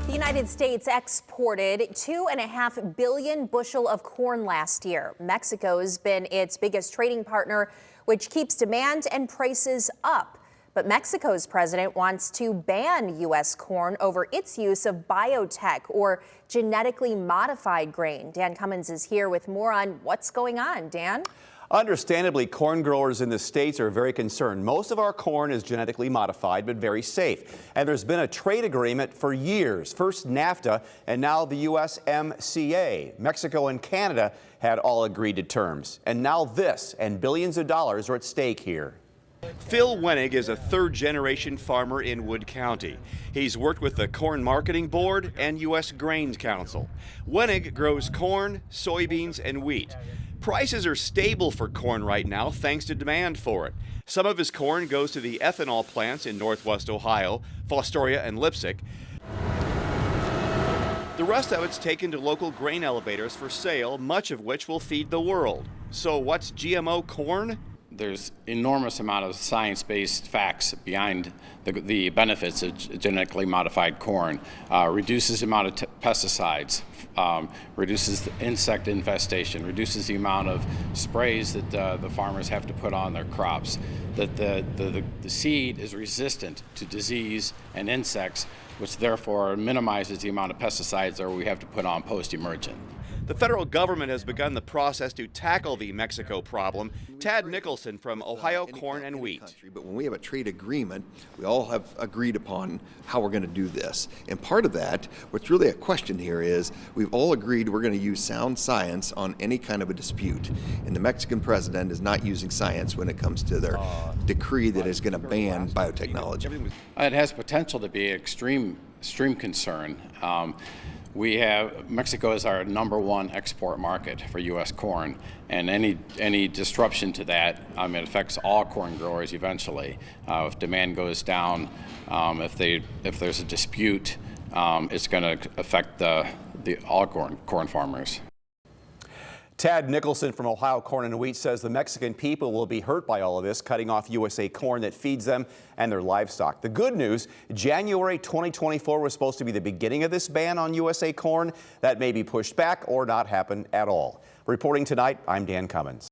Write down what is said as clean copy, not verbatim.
The United States exported 2.5 billion bushel of corn last year. Mexico's been its biggest trading partner, which keeps demand and prices up. But Mexico's president wants to ban U.S. corn over its use of biotech, or genetically modified grain. Dan Cummins is here with more on what's going on. Dan? Understandably, corn growers in the states are very concerned. Most of our corn is genetically modified, but very safe. And there's been a trade agreement for years. First NAFTA and now the USMCA. Mexico and Canada had all agreed to terms. And now this, and billions of dollars are at stake here. Phil Wenig is a third-generation farmer in Wood County. He's worked with the Corn Marketing Board and U.S. Grains Council. Wenig grows corn, soybeans, and wheat. Prices are stable for corn right now thanks to demand for it. Some of his corn goes to the ethanol plants in northwest Ohio, Fostoria and Leipzig. The rest of it's taken to local grain elevators for sale, much of which will feed the world. So what's GMO corn? There's enormous amount of science-based facts behind the benefits of genetically modified corn. Reduces the amount of pesticides, reduces the insect infestation, reduces the amount of sprays that the farmers have to put on their crops. That the seed is resistant to disease and insects, which therefore minimizes the amount of pesticides that we have to put on post-emergent. The federal government has begun the process to tackle the Mexico problem. Tad Nicholson from Ohio Corn and Wheat. But when we have a trade agreement, we all have agreed upon how we're going to do this. And part of that, what's really a question here is, we've all agreed we're going to use sound science on any kind of a dispute. And the Mexican president is not using science when it comes to their decree that is going to ban biotechnology. It has potential to be extreme concern. Mexico is our #1 export market for U.S. corn, and any disruption to that, it affects all corn growers eventually. If demand goes down, if there's a dispute, it's going to affect all corn farmers. Tad Nicholson from Ohio Corn and Wheat says the Mexican people will be hurt by all of this, cutting off USA corn that feeds them and their livestock. The good news, January 2024 was supposed to be the beginning of this ban on USA corn. That may be pushed back or not happen at all. Reporting tonight, I'm Dan Cummins.